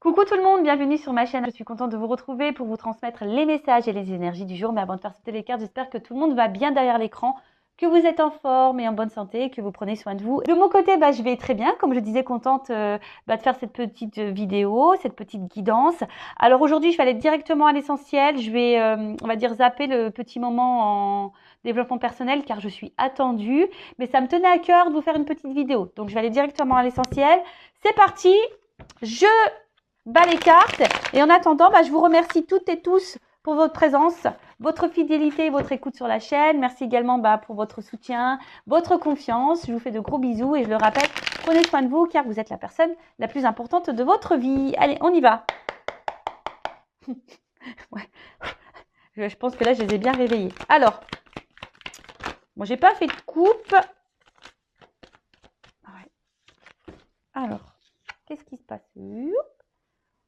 Coucou tout le monde, bienvenue sur ma chaîne. Je suis contente de vous retrouver pour vous transmettre les messages et les énergies du jour. Mais avant de faire sauter les cartes, j'espère que tout le monde va bien derrière l'écran, que vous êtes en forme et en bonne santé, que vous prenez soin de vous. De mon côté, je vais très bien. Comme je disais, contente de faire cette petite vidéo, cette petite guidance. Alors aujourd'hui, je vais aller directement à l'essentiel. Je vais, on va dire, zapper le petit moment en développement personnel car je suis attendue. Mais ça me tenait à cœur de vous faire une petite vidéo. Donc je vais aller directement à l'essentiel. C'est parti. Je bas les cartes. Et en attendant, je vous remercie toutes et tous pour votre présence, votre fidélité et votre écoute sur la chaîne. Merci également pour votre soutien, votre confiance. Je vous fais de gros bisous et je le rappelle, prenez soin de vous car vous êtes la personne la plus importante de votre vie. Allez, on y va. Ouais. Je pense que là, je les ai bien réveillés. Alors, bon, j'ai pas fait de coupe. Ouais. Alors, qu'est-ce qui se passe?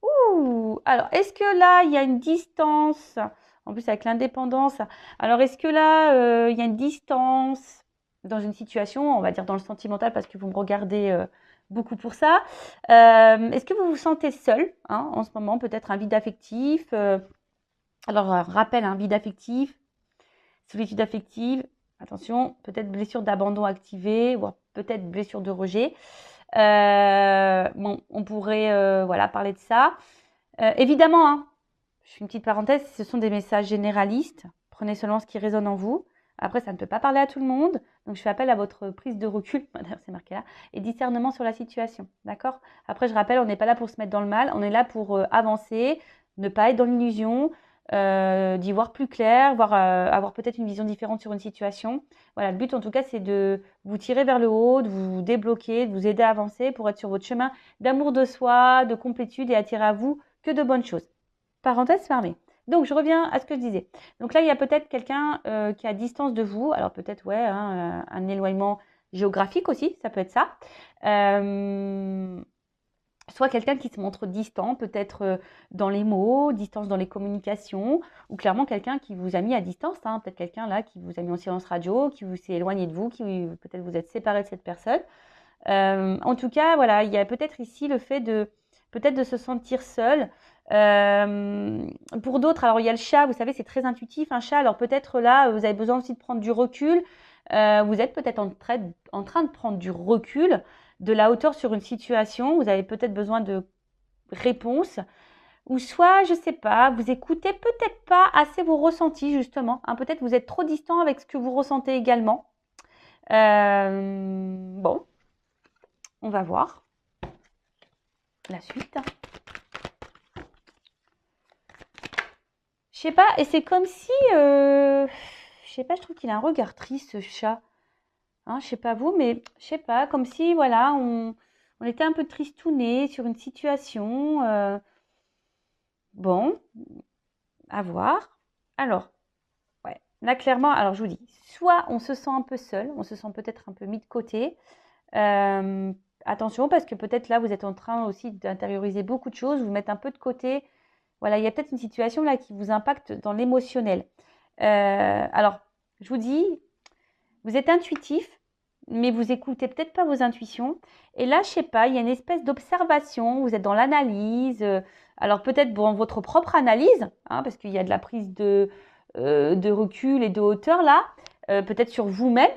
Ouh, alors, est-ce que là, il y a une distance? En plus, avec l'indépendance. Alors, est-ce que là, il y a une distance dans une situation, on va dire dans le sentimental, parce que vous me regardez beaucoup pour ça. Est-ce que vous vous sentez seul en ce moment? Peut-être un vide affectif. Alors, rappel, un vide affectif, solitude affective. Attention, peut-être blessure d'abandon activée, ou peut-être blessure de rejet. Bon, on pourrait parler de ça. Évidemment, je fais une petite parenthèse, ce sont des messages généralistes. Prenez seulement ce qui résonne en vous. Après, ça ne peut pas parler à tout le monde. Donc, je fais appel à votre prise de recul, d'ailleurs c'est marqué là, et discernement sur la situation. D'accord? Après, je rappelle, on n'est pas là pour se mettre dans le mal. On est là pour avancer, ne pas être dans l'illusion, d'y voir plus clair, avoir peut-être une vision différente sur une situation. Voilà, le but en tout cas, c'est de vous tirer vers le haut, de vous débloquer, de vous aider à avancer pour être sur votre chemin d'amour de soi, de complétude et attirer à vous que de bonnes choses. Parenthèse fermée. Donc, je reviens à ce que je disais. Donc là, il y a peut-être quelqu'un qui est à distance de vous. Alors peut-être, un éloignement géographique aussi, ça peut être ça. Soit quelqu'un qui se montre distant, peut-être dans les mots, distance dans les communications, ou clairement quelqu'un qui vous a mis à distance, peut-être quelqu'un là qui vous a mis en silence radio, qui vous s'est éloigné de vous, qui peut-être vous êtes séparé de cette personne. En tout cas, voilà, il y a peut-être ici le fait de peut-être de se sentir seul. Pour d'autres, alors il y a le chat, vous savez, c'est très intuitif, un chat. Alors peut-être là, vous avez besoin aussi de prendre du recul. Vous êtes peut-être en train de prendre du recul, de la hauteur sur une situation. Vous avez peut-être besoin de réponses. Ou soit, je ne sais pas, vous écoutez peut-être pas assez vos ressentis, justement. Peut-être vous êtes trop distant avec ce que vous ressentez également. Bon, on va voir la suite. Je sais pas, et c'est comme si, je sais pas, je trouve qu'il a un regard triste, ce chat. Je sais pas vous, mais je sais pas, comme si, voilà, on était un peu tristouné sur une situation. Bon, à voir. Alors, ouais, là, clairement, alors je vous dis, soit on se sent un peu seul, on se sent peut-être un peu mis de côté. Attention, parce que peut-être là, vous êtes en train aussi d'intérioriser beaucoup de choses, vous mettre un peu de côté. Voilà, il y a peut-être une situation là qui vous impacte dans l'émotionnel. Alors, je vous dis, vous êtes intuitif, mais vous écoutez peut-être pas vos intuitions. Et là, je sais pas, il y a une espèce d'observation, vous êtes dans l'analyse. Alors peut-être dans votre propre analyse, parce qu'il y a de la prise de recul et de hauteur là, peut-être sur vous-même.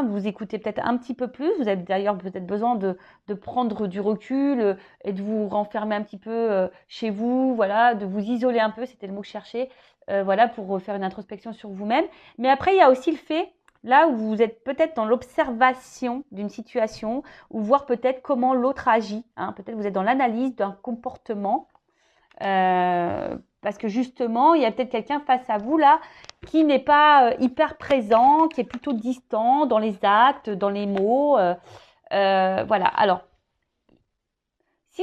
Vous écoutez peut-être un petit peu plus. Vous avez d'ailleurs peut-être besoin de prendre du recul et de vous renfermer un petit peu chez vous, voilà, de vous isoler un peu, c'était le mot que je cherchais, voilà, pour faire une introspection sur vous-même. Mais après, il y a aussi le fait, là où vous êtes peut-être dans l'observation d'une situation, ou voir peut-être comment l'autre agit. Peut-être vous êtes dans l'analyse d'un comportement. Parce que justement, il y a peut-être quelqu'un face à vous là qui n'est pas hyper présent, qui est plutôt distant dans les actes, dans les mots. Voilà. Alors, si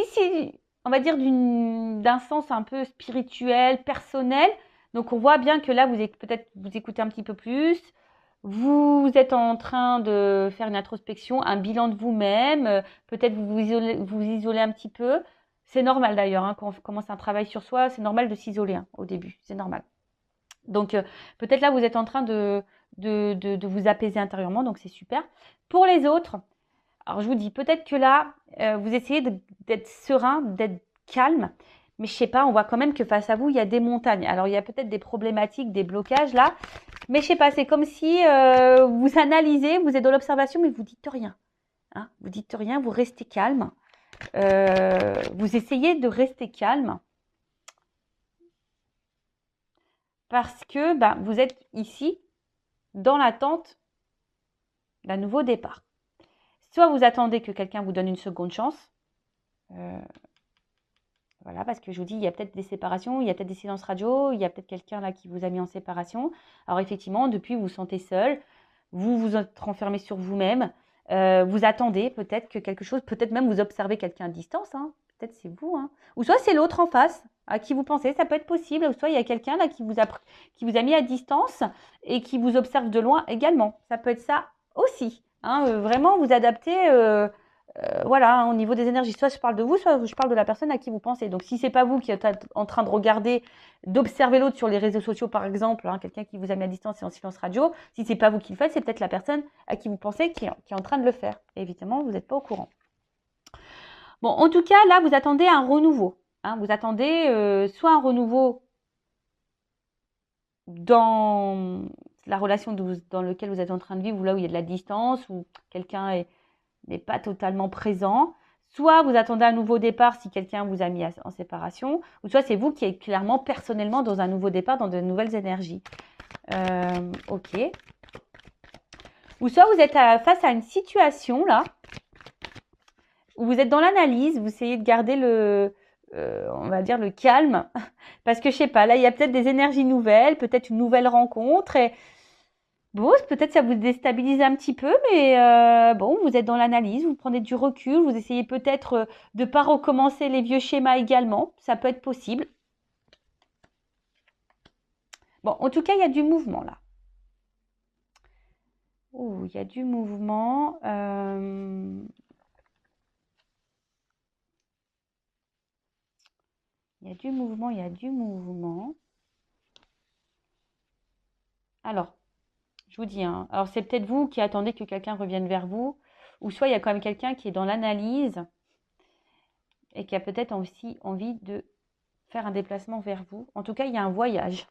on va dire d'un sens un peu spirituel, personnel, donc on voit bien que là, peut-être vous écoutez un petit peu plus. Vous êtes en train de faire une introspection, un bilan de vous-même. Peut-être vous isolez un petit peu. C'est normal d'ailleurs, quand on commence un travail sur soi, c'est normal de s'isoler au début, c'est normal. Donc peut-être là, vous êtes en train de vous apaiser intérieurement, donc c'est super. Pour les autres, alors je vous dis, peut-être que là, vous essayez d'être serein, d'être calme. Mais je sais pas, on voit quand même que face à vous, il y a des montagnes. Alors, il y a peut-être des problématiques, des blocages là. Mais je sais pas, c'est comme si vous analysez, vous êtes dans l'observation, mais vous dites rien. Hein, vous dites rien, vous restez calme. Vous essayez de rester calme. Parce que vous êtes ici dans l'attente d'un nouveau départ. Soit vous attendez que quelqu'un vous donne une seconde chance. Voilà, parce que je vous dis, il y a peut-être des séparations, il y a peut-être des silences radio, il y a peut-être quelqu'un là qui vous a mis en séparation. Alors effectivement, depuis, vous vous sentez seul, vous vous êtes renfermé sur vous-même, vous attendez peut-être que quelque chose, peut-être même vous observez quelqu'un à distance, hein, peut-être c'est vous, hein. Ou soit c'est l'autre en face à qui vous pensez, ça peut être possible, ou soit il y a quelqu'un là qui vous a mis à distance et qui vous observe de loin également. Ça peut être ça aussi, hein, vraiment vous adapter. Voilà, hein, au niveau des énergies, soit je parle de vous, soit je parle de la personne à qui vous pensez. Donc, si c'est pas vous qui êtes en train de regarder, d'observer l'autre sur les réseaux sociaux, par exemple, hein, quelqu'un qui vous a mis à distance et en silence radio, si c'est pas vous qui le faites, c'est peut-être la personne à qui vous pensez qui est en train de le faire. Et évidemment, vous n'êtes pas au courant. Bon, en tout cas, là, vous attendez un renouveau. Hein, vous attendez soit un renouveau dans la relation dans laquelle vous êtes en train de vivre, ou là où il y a de la distance, où quelqu'un n'est pas totalement présent. Soit vous attendez un nouveau départ si quelqu'un vous a mis en séparation, ou soit c'est vous qui êtes clairement personnellement dans un nouveau départ, dans de nouvelles énergies. Ok. Ou soit vous êtes face à une situation là, où vous êtes dans l'analyse, vous essayez de garder on va dire le calme, parce que je sais pas, là il y a peut-être des énergies nouvelles, peut-être une nouvelle rencontre, et bon, peut-être ça vous déstabilise un petit peu, mais bon, vous êtes dans l'analyse, vous prenez du recul, vous essayez peut-être de ne pas recommencer les vieux schémas également, ça peut être possible. Bon, en tout cas, il y a du mouvement là. Oh, il y a du mouvement. Il y a du mouvement, il y a du mouvement. Alors, je vous dis, hein, alors c'est peut-être vous qui attendez que quelqu'un revienne vers vous, ou soit il y a quand même quelqu'un qui est dans l'analyse et qui a peut-être aussi envie de faire un déplacement vers vous. En tout cas, il y a un voyage.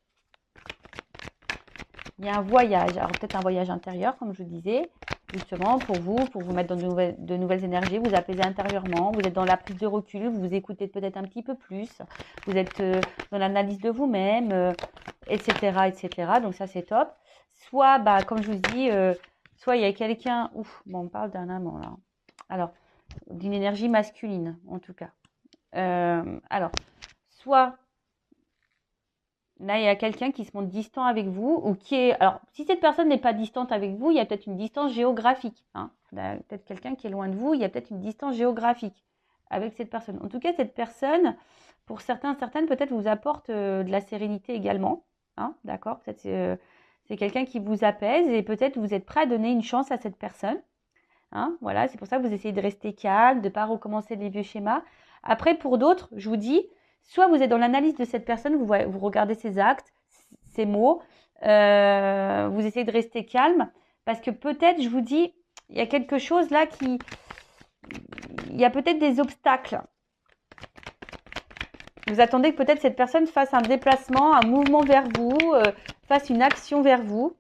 Il y a un voyage, alors peut-être un voyage intérieur, comme je vous disais, justement pour vous mettre dans de nouvelles énergies, vous apaiser intérieurement, vous êtes dans la prise de recul, vous vous écoutez peut-être un petit peu plus, vous êtes dans l'analyse de vous-même, etc., etc. Donc ça, c'est top. Soit, comme je vous dis, soit il y a quelqu'un, bon, on parle d'un amant là. Alors, d'une énergie masculine, en tout cas. Alors, soit là, il y a quelqu'un qui se montre distant avec vous ou qui est... Alors, si cette personne n'est pas distante avec vous, il y a peut-être une distance géographique. Hein. Peut-être quelqu'un qui est loin de vous, il y a peut-être une distance géographique avec cette personne. En tout cas, cette personne, pour certaines, peut-être vous apporte de la sérénité également. Hein, d'accord? Peut-être c'est quelqu'un qui vous apaise et peut-être vous êtes prêt à donner une chance à cette personne. Hein, voilà, c'est pour ça que vous essayez de rester calme, de ne pas recommencer les vieux schémas. Après, pour d'autres, je vous dis, soit vous êtes dans l'analyse de cette personne, vous regardez ses actes, ses mots, vous essayez de rester calme, parce que peut-être, je vous dis, il y a quelque chose là il y a peut-être des obstacles. Vous attendez que peut-être cette personne fasse un déplacement, un mouvement vers vous, fasse une action vers vous.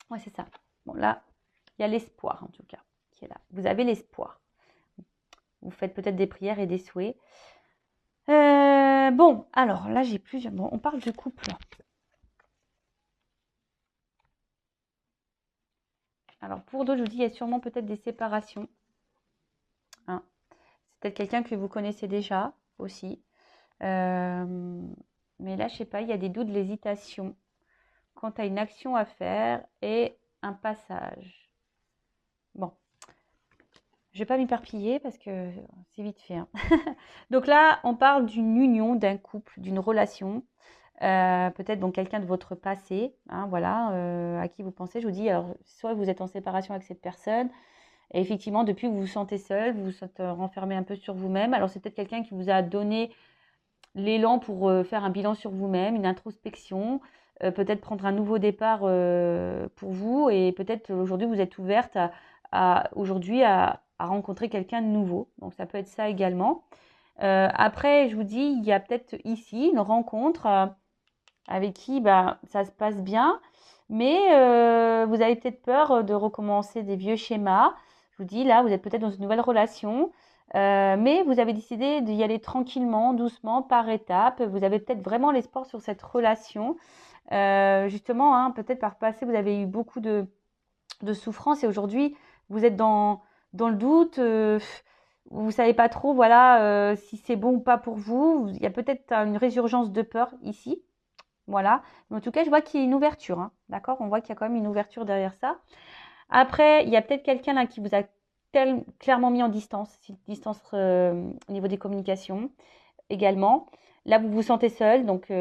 Ouais, c'est ça. Bon, là, il y a l'espoir, en tout cas, qui est là. Vous avez l'espoir. Vous faites peut-être des prières et des souhaits. Bon, alors, là, j'ai plusieurs... Bon, on parle de couple. Alors, pour d'autres, je vous dis, il y a sûrement peut-être des séparations. Hein. C'est peut-être quelqu'un que vous connaissez déjà, aussi. Mais là, je sais pas, il y a des doutes, de l'hésitation quant à une action à faire et un passage. Bon, je vais pas m'éparpiller parce que c'est vite fait. Hein. Donc là, on parle d'une union, d'un couple, d'une relation. Peut-être donc quelqu'un de votre passé, hein, voilà, à qui vous pensez. Je vous dis, alors, soit vous êtes en séparation avec cette personne, et effectivement, depuis, vous vous sentez seul, vous vous êtes renfermé un peu sur vous-même. Alors, c'est peut-être quelqu'un qui vous a donné l'élan pour faire un bilan sur vous-même, une introspection, peut-être prendre un nouveau départ pour vous et peut-être aujourd'hui vous êtes ouverte aujourd'hui à rencontrer quelqu'un de nouveau. Donc ça peut être ça également. Après, je vous dis, il y a peut-être ici une rencontre avec qui ça se passe bien, mais vous avez peut-être peur de recommencer des vieux schémas. Je vous dis, là, vous êtes peut-être dans une nouvelle relation, mais vous avez décidé d'y aller tranquillement, doucement, par étapes. Vous avez peut-être vraiment l'espoir sur cette relation. Justement, hein, peut-être par le passé, vous avez eu beaucoup de souffrance et aujourd'hui, vous êtes dans le doute. Vous ne savez pas trop, voilà, si c'est bon ou pas pour vous. Il y a peut-être une résurgence de peur ici. Voilà. Mais en tout cas, je vois qu'il y a une ouverture, hein. D'accord? On voit qu'il y a quand même une ouverture derrière ça. Après, il y a peut-être quelqu'un là qui vous a clairement mis en distance, distance au niveau des communications également. Là, vous vous sentez seul, donc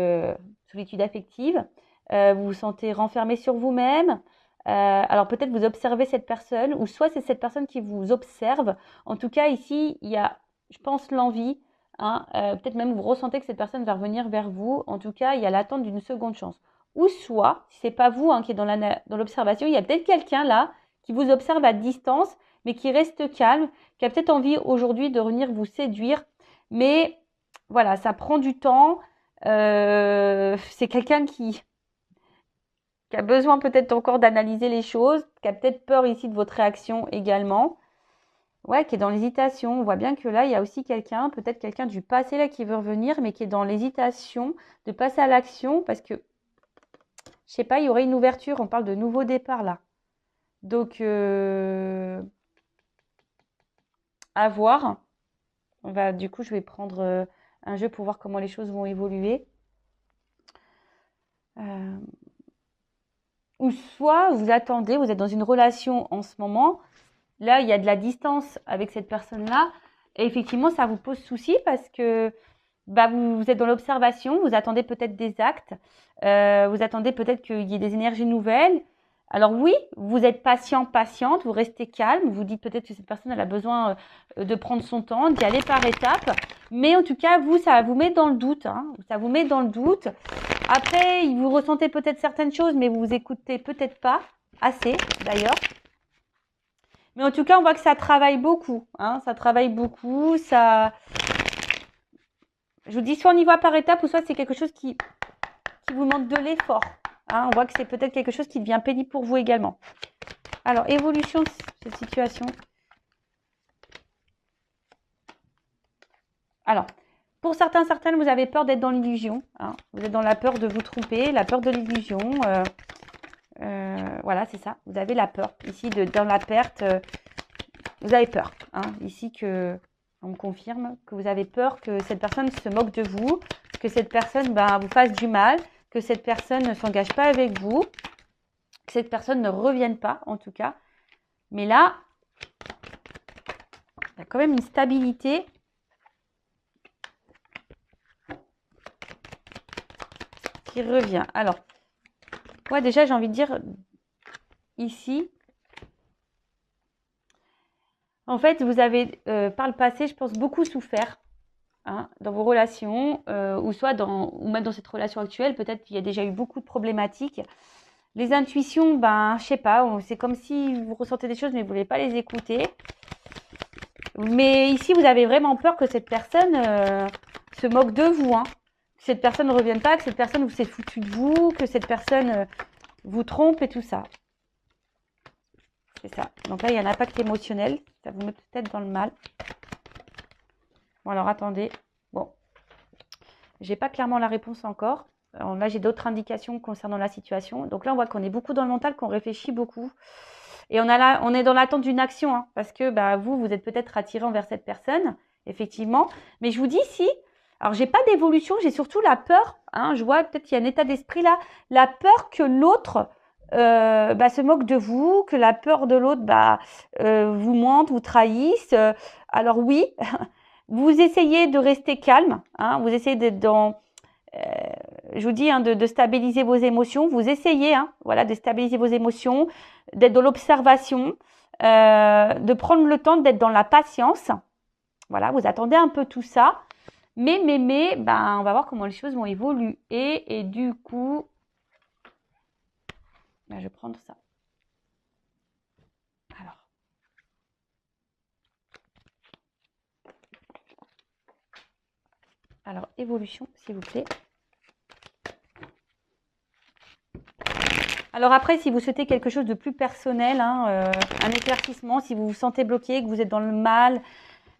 solitude affective. Vous vous sentez renfermé sur vous-même. Alors peut-être vous observez cette personne, ou soit c'est cette personne qui vous observe. En tout cas, ici, il y a, je pense, l'envie. Hein, peut-être même vous ressentez que cette personne va revenir vers vous. En tout cas, il y a l'attente d'une seconde chance. Ou soit, si c'est pas vous, hein, qui est dans l'observation, il y a peut-être quelqu'un là qui vous observe à distance, mais qui reste calme, qui a peut-être envie aujourd'hui de venir vous séduire. Mais voilà, ça prend du temps. C'est quelqu'un qui a besoin peut-être encore d'analyser les choses, qui a peut-être peur ici de votre réaction également. Ouais, qui est dans l'hésitation. On voit bien que là, il y a aussi quelqu'un, peut-être quelqu'un du passé là qui veut revenir, mais qui est dans l'hésitation de passer à l'action parce que, je sais pas, il y aurait une ouverture. On parle de nouveau départ là. Donc, à voir. Du coup, je vais prendre un jeu pour voir comment les choses vont évoluer. Ou soit vous attendez, vous êtes dans une relation en ce moment. Là, il y a de la distance avec cette personne-là. Et effectivement, ça vous pose souci parce que vous êtes dans l'observation, vous attendez peut-être des actes, vous attendez peut-être qu'il y ait des énergies nouvelles. Alors oui, vous êtes patiente, vous restez calme, vous dites peut-être que cette personne elle a besoin de prendre son temps, d'y aller par étapes. Mais en tout cas, vous, ça vous met dans le doute. Hein, ça vous met dans le doute. Après, vous ressentez peut-être certaines choses, mais vous écoutez peut-être pas assez d'ailleurs. Mais en tout cas, on voit que ça travaille beaucoup. Hein, ça travaille beaucoup. Ça, je vous dis, soit on y va par étapes, ou soit c'est quelque chose qui vous demande de l'effort. Hein, on voit que c'est peut-être quelque chose qui devient pénible pour vous également. Alors, évolution de cette situation. Alors, pour certaines, vous avez peur d'être dans l'illusion. Hein. Vous êtes dans la peur de vous tromper, la peur de l'illusion. Voilà, c'est ça. Vous avez la peur. Ici, dans la perte, vous avez peur. Hein. Ici, on me confirme que vous avez peur que cette personne se moque de vous, que cette personne vous fasse du mal, que cette personne ne s'engage pas avec vous, que cette personne ne revienne pas, en tout cas. Mais là, il y a quand même une stabilité. Qui revient. Alors, moi déjà, j'ai envie de dire, ici, en fait, vous avez, par le passé, je pense, beaucoup souffert. Hein, dans vos relations, ou même dans cette relation actuelle, peut-être qu'il y a déjà eu beaucoup de problématiques. Les intuitions, je sais pas, c'est comme si vous ressentez des choses, mais vous ne voulez pas les écouter. Mais ici, vous avez vraiment peur que cette personne se moque de vous, hein. Que cette personne ne revienne pas, que cette personne vous s'est foutu de vous, que cette personne vous trompe et tout ça. C'est ça. Donc là, il y a un impact émotionnel. Ça vous met peut-être dans le mal. Bon, alors attendez. Bon, j'ai pas clairement la réponse encore. Alors, là, j'ai d'autres indications concernant la situation. Donc là, on voit qu'on est beaucoup dans le mental, qu'on réfléchit beaucoup. Et on est dans l'attente d'une action, hein, parce que vous êtes peut-être attiré envers cette personne, effectivement. Mais je vous dis, si, alors j'ai pas d'évolution, j'ai surtout la peur. Hein, je vois peut-être qu'il y a un état d'esprit là, la peur que l'autre se moque de vous, que la peur de l'autre vous mente, vous trahisse. Alors oui, vous essayez de rester calme, hein, vous essayez d'être dans, je vous dis, hein, de stabiliser vos émotions. Vous essayez, hein, voilà, de stabiliser vos émotions, d'être dans l'observation, de prendre le temps d'être dans la patience. Voilà, vous attendez un peu tout ça. Mais, on va voir comment les choses vont évoluer. Et du coup, je vais prendre ça. Alors, Alors, évolution, s'il vous plaît. Alors après, si vous souhaitez quelque chose de plus personnel, hein, un éclaircissement, si vous vous sentez bloqué, que vous êtes dans le mal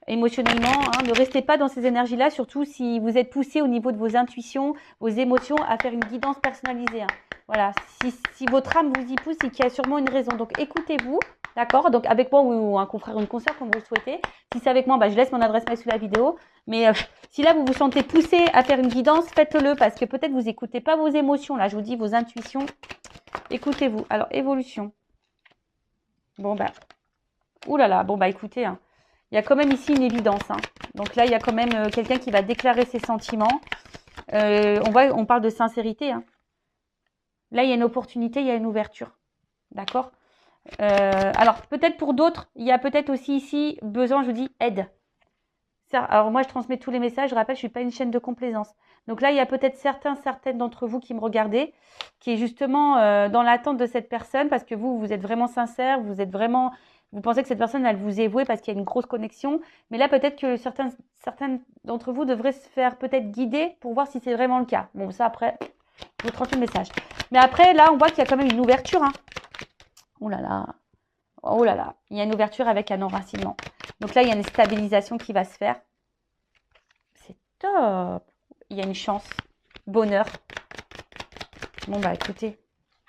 émotionnellement, hein, ne restez pas dans ces énergies-là, surtout si vous êtes poussé au niveau de vos intuitions, vos émotions, à faire une guidance personnalisée. Hein. Voilà, si votre âme vous y pousse, c'est qu'il y a sûrement une raison. Donc écoutez-vous, d'accord? Donc avec moi ou un confrère ou une consoeur, comme vous le souhaitez. Si c'est avec moi, bah, je laisse mon adresse mail sous la vidéo. Mais si là, vous vous sentez poussé à faire une guidance, faites-le parce que peut-être vous n'écoutez pas vos émotions. Là, je vous dis vos intuitions. Écoutez-vous. Alors, évolution. Bon, bah. Ouh là là. Bon, bah, écoutez. Hein. Il y a quand même ici une évidence. Hein. Donc là, il y a quand même quelqu'un qui va déclarer ses sentiments. On parle de sincérité. Hein. Là, il y a une opportunité, il y a une ouverture. D'accord? Alors, peut-être pour d'autres, il y a peut-être aussi ici besoin, je vous dis, aide. Alors, moi, je transmets tous les messages. Je rappelle, je ne suis pas une chaîne de complaisance. Donc là, il y a peut-être certaines d'entre vous qui me regardez, qui est justement dans l'attente de cette personne parce que vous êtes vraiment sincère, vous pensez que cette personne, elle vous est vouée parce qu'il y a une grosse connexion. Mais là, peut-être que certains d'entre vous devraient se faire peut-être guider pour voir si c'est vraiment le cas. Bon, ça, après, je vous transmets le message. Mais après, là, on voit qu'il y a quand même une ouverture. Hein. Oh là là. Oh là là. Il y a une ouverture avec un enracinement. Donc là, il y a une stabilisation qui va se faire. C'est top. Il y a une chance. Bonheur. Bon, bah écoutez,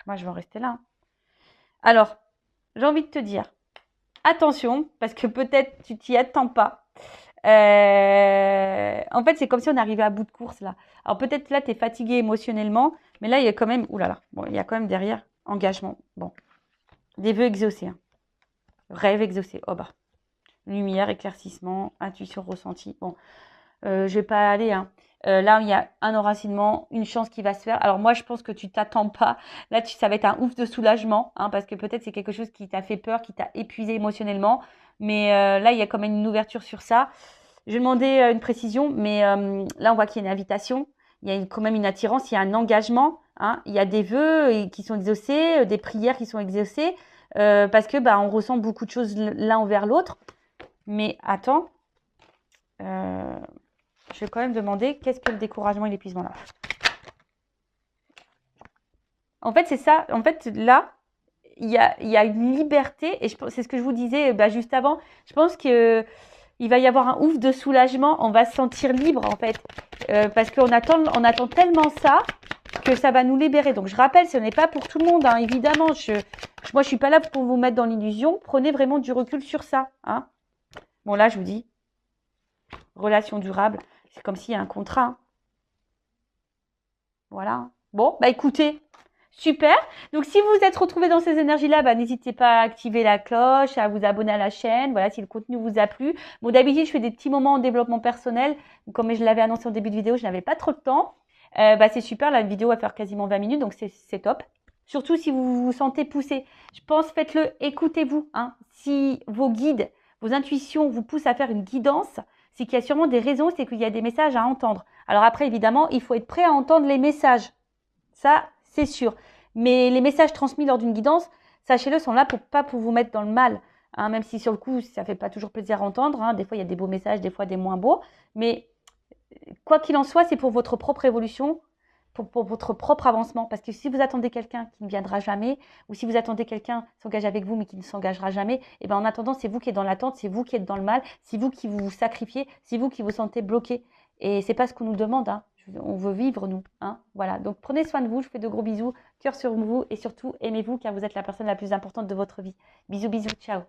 moi, je vais en rester là. Alors, j'ai envie de te dire, attention, parce que peut-être tu t'y attends pas. En fait, c'est comme si on arrivait à bout de course, là. Alors, peut-être là, tu es fatigué émotionnellement, mais là, il y a quand même... Ouh là là. Bon, il y a quand même derrière engagement. Bon. Des vœux exaucés. Hein. Rêve exaucé. Oh bah. Lumière, éclaircissement, intuition ressentie. Bon, je vais pas aller. Hein. Là, il y a un enracinement, une chance qui va se faire. Alors moi, je pense que tu t'attends pas. Là, ça va être un ouf de soulagement, hein, parce que peut-être c'est quelque chose qui t'a fait peur, qui t'a épuisé émotionnellement. Mais là, il y a quand même une ouverture sur ça. Je vais demander une précision, mais là, on voit qu'il y a une invitation. Il y a quand même une attirance, il y a un engagement. Hein. Il y a des vœux qui sont exaucés, des prières qui sont exaucées, parce que on ressent beaucoup de choses l'un envers l'autre. Mais attends, je vais quand même demander qu'est-ce que le découragement et l'épuisement là. En fait, c'est ça. En fait, là, il y a une liberté, et c'est ce que je vous disais juste avant. Je pense que il va y avoir un ouf de soulagement. On va se sentir libre, en fait, parce qu'on attend tellement ça que ça va nous libérer. Donc, je rappelle, ce n'est pas pour tout le monde, hein, évidemment. Moi, je suis pas là pour vous mettre dans l'illusion. Prenez vraiment du recul sur ça. Hein. Bon, là, je vous dis, relation durable, c'est comme s'il y a un contrat. Hein. Voilà. Bon, écoutez, super. Donc, si vous vous êtes retrouvé dans ces énergies-là, n'hésitez pas à activer la cloche, à vous abonner à la chaîne. Voilà, si le contenu vous a plu. Bon, d'habitude, je fais des petits moments en développement personnel. Comme je l'avais annoncé au début de vidéo, je n'avais pas trop de temps. C'est super, la vidéo va faire quasiment 20 minutes, donc c'est top. Surtout si vous vous sentez poussé. Je pense, faites-le, écoutez-vous. Hein. Si vos guides, vos intuitions vous poussent à faire une guidance, c'est qu'il y a sûrement des raisons, c'est qu'il y a des messages à entendre. Alors après, évidemment, il faut être prêt à entendre les messages. Ça, c'est sûr. Mais les messages transmis lors d'une guidance, sachez-le, sont là pour vous mettre dans le mal. Hein, même si sur le coup, ça ne fait pas toujours plaisir à entendre. Hein. Des fois, il y a des beaux messages, des fois des moins beaux. Mais quoi qu'il en soit, c'est pour votre propre évolution, pour votre propre avancement. Parce que si vous attendez quelqu'un qui ne viendra jamais, ou si vous attendez quelqu'un qui s'engage avec vous mais qui ne s'engagera jamais, en attendant, c'est vous qui êtes dans l'attente, c'est vous qui êtes dans le mal, c'est vous qui vous sacrifiez, c'est vous qui vous sentez bloqué. Et c'est pas ce qu'on nous demande. Hein. On veut vivre, nous. Hein. Voilà. Donc, prenez soin de vous. Je fais de gros bisous. Cœur sur vous. Et surtout, aimez-vous car vous êtes la personne la plus importante de votre vie. Bisous, bisous. Ciao.